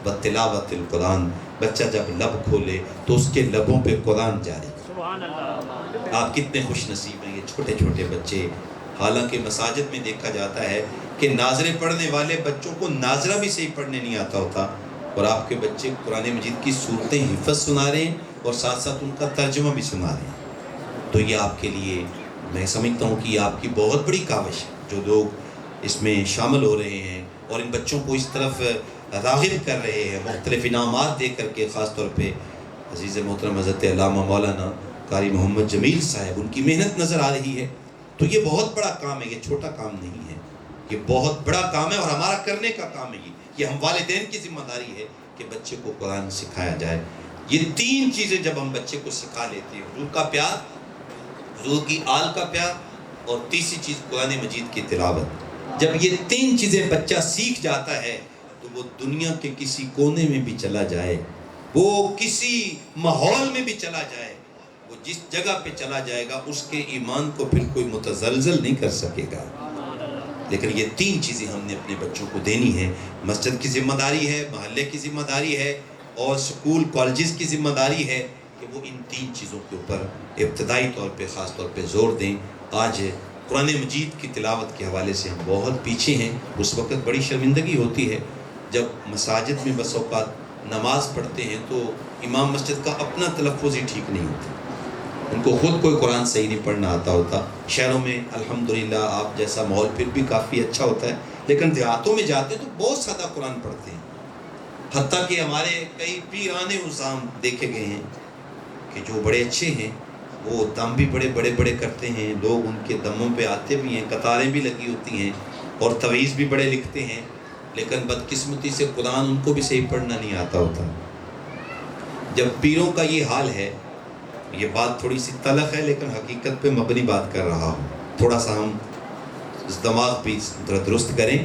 بتلاوت القرآن، بچہ جب لب کھولے تو اس کے لبوں پہ قرآن جاری۔ سبحان اللہ۔ آپ کتنے خوش نصیب ہیں یہ چھوٹے چھوٹے بچے۔ حالانکہ مساجد میں دیکھا جاتا ہے کہ ناظرے پڑھنے والے بچوں کو ناظرہ بھی صحیح پڑھنے نہیں آتا ہوتا، اور آپ کے بچے قرآن مجید کی صورتیں حفظ سنا رہے ہیں اور ساتھ ساتھ ان کا ترجمہ بھی سنا رہے ہیں۔ تو یہ آپ کے لیے میں سمجھتا ہوں کہ یہ آپ کی بہت بڑی کاوش ہے جو لوگ اس میں شامل ہو رہے ہیں اور ان بچوں کو اس طرف راغب کر رہے ہیں، مختلف انعامات دے کر کے۔ خاص طور پہ عزیز محترم حضرت علامہ مولانا قاری محمد جمیل صاحب، ان کی محنت نظر آ رہی ہے۔ تو یہ بہت بڑا کام ہے، یہ چھوٹا کام نہیں ہے، یہ بہت بڑا کام ہے اور ہمارا کرنے کا کام ہے۔ یہ ہم والدین کی ذمہ داری ہے کہ بچے کو قرآن سکھایا جائے۔ یہ تین چیزیں جب ہم بچے کو سکھا لیتے ہیں، حضور کا پیار، حضور کی آل کا پیار، اور تیسری چیز قرآن مجید کی تلاوت، جب یہ تین چیزیں بچہ سیکھ جاتا ہے تو وہ دنیا کے کسی کونے میں بھی چلا جائے، وہ کسی ماحول میں بھی چلا جائے، وہ جس جگہ پہ چلا جائے گا اس کے ایمان کو پھر کوئی متزلزل نہیں کر سکے گا۔ لیکن یہ تین چیزیں ہم نے اپنے بچوں کو دینی ہے۔ مسجد کی ذمہ داری ہے، محلے کی ذمہ داری ہے، اور سکول کالجز کی ذمہ داری ہے کہ وہ ان تین چیزوں کے اوپر ابتدائی طور پہ خاص طور پہ زور دیں۔ آج قرآن مجید کی تلاوت کے حوالے سے ہم بہت پیچھے ہیں۔ اس وقت بڑی شرمندگی ہوتی ہے جب مساجد میں بس اوقات نماز پڑھتے ہیں تو امام مسجد کا اپنا تلفظ ہی ٹھیک نہیں ہوتا، ان کو خود کوئی قرآن صحیح نہیں پڑھنا آتا ہوتا۔ شہروں میں الحمدللہ آپ جیسا ماحول پھر بھی کافی اچھا ہوتا ہے، لیکن دیہاتوں میں جاتے تو بہت سادہ قرآن پڑھتے ہیں۔ حتیٰ کہ ہمارے کئی پیران عظام دیکھے گئے ہیں کہ جو بڑے اچھے ہیں وہ دم بھی بڑے بڑے بڑے کرتے ہیں، لوگ ان کے دموں پہ آتے بھی ہیں، قطاریں بھی لگی ہوتی ہیں اور تویز بھی بڑے لکھتے ہیں، لیکن بدقسمتی سے قرآن ان کو بھی صحیح پڑھنا نہیں آتا ہوتا۔ جب پیروں کا یہ حال ہے، یہ بات تھوڑی سی تلخ ہے لیکن حقیقت پہ مبنی بات کر رہا ہوں، تھوڑا سا ہم دماغ بھی درست کریں۔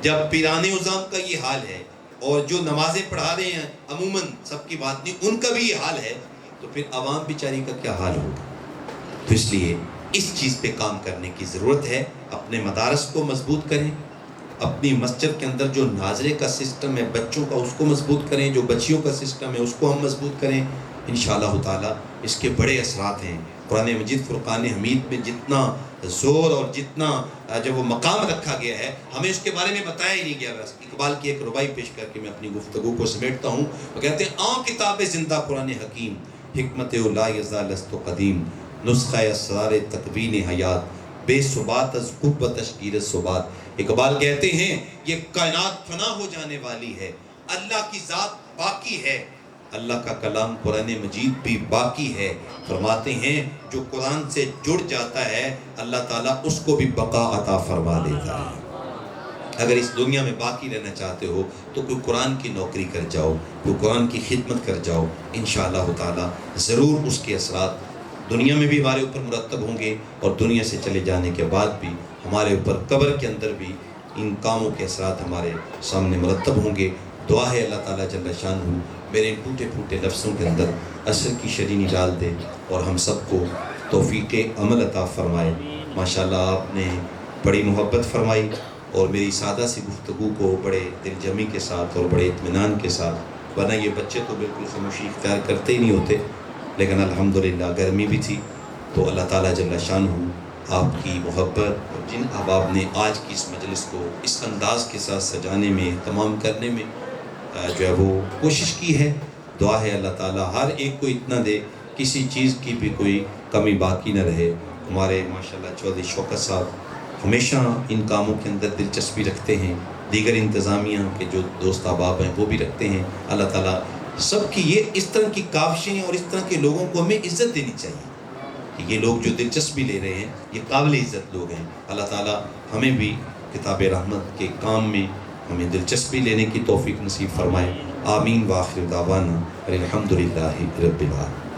جب پیران عظام کا یہ حال ہے اور جو نمازیں پڑھا رہے ہیں عموماً سب کی بات نہیں، ان کا بھی یہ حال ہے، تو پھر عوام بیچاری کا کیا حال ہوگا؟ تو اس لیے اس چیز پہ کام کرنے کی ضرورت ہے۔ اپنے مدارس کو مضبوط کریں، اپنی مسجد کے اندر جو ناظرے کا سسٹم ہے بچوں کا اس کو مضبوط کریں، جو بچیوں کا سسٹم ہے اس کو ہم مضبوط کریں۔ انشاءاللہ تعالی اس کے بڑے اثرات ہیں۔ قرآن مجید فرقان حمید میں جتنا زور اور جتنا جب وہ مقام رکھا گیا ہے، ہمیں اس کے بارے میں بتایا ہی نہیں گیا۔ بس اقبال کی ایک ربائی پیش کر کے میں اپنی گفتگو کو سمیٹتا ہوں۔ وہ کہتے ہیں آن کتاب زندہ قرآن حکیم، حکمت لا یزال است قدیم، نسخہ اسرار تکوین حیات، بے ثبات از قوت تشکیر ثبات۔ اقبال کہتے ہیں یہ کائنات فنا ہو جانے والی ہے، اللہ کی ذات باقی ہے، اللہ کا کلام قرآن مجید بھی باقی ہے۔ فرماتے ہیں جو قرآن سے جڑ جاتا ہے اللہ تعالیٰ اس کو بھی بقا عطا فرما دیتا ہے۔ اگر اس دنیا میں باقی رہنا چاہتے ہو تو کوئی قرآن کی نوکری کر جاؤ، کوئی قرآن کی خدمت کر جاؤ، انشاءاللہ تعالیٰ ضرور اس کے اثرات دنیا میں بھی ہمارے اوپر مرتب ہوں گے، اور دنیا سے چلے جانے کے بعد بھی ہمارے اوپر قبر کے اندر بھی ان کاموں کے اثرات ہمارے سامنے مرتب ہوں گے۔ دعا ہے اللہ تعالیٰ جل شانہ میرے ان ٹوٹے پھوٹے لفظوں کے اندر اثر کی شرینی ڈال دے اور ہم سب کو توفیق عمل عطا فرمائے۔ ماشاءاللہ آپ نے بڑی محبت فرمائی اور میری سادہ سی گفتگو کو بڑے دل جمی کے ساتھ اور بڑے اطمینان کے ساتھ، ورنہ یہ بچے تو بالکل خاموشی اختیار کرتے ہی نہیں ہوتے، لیکن الحمدللہ گرمی بھی تھی تو اللہ تعالیٰ جل شانہ آپ کی محبت اور جن احباب نے آج کی اس مجلس کو اس انداز کے ساتھ سجانے میں، تمام کرنے میں جو ہے وہ کوشش کی ہے، دعا ہے اللہ تعالیٰ ہر ایک کو اتنا دے کسی چیز کی بھی کوئی کمی باقی نہ رہے۔ ہمارے ماشاءاللہ چودھری شوکت صاحب ہمیشہ ان کاموں کے اندر دلچسپی رکھتے ہیں، دیگر انتظامیہ کے جو دوست احباب ہیں وہ بھی رکھتے ہیں۔ اللہ تعالیٰ سب کی یہ اس طرح کی کاوشیں اور اس طرح کے لوگوں کو ہمیں عزت دینی چاہیے کہ یہ لوگ جو دلچسپی لے رہے ہیں یہ قابل عزت لوگ ہیں۔ اللہ تعالیٰ ہمیں بھی کتاب رحمت کے کام میں ہمیں دلچسپی لینے کی توفیق نصیب فرمائے۔ آمین۔ وآخر دعوانا الحمدللہ رب العالمین۔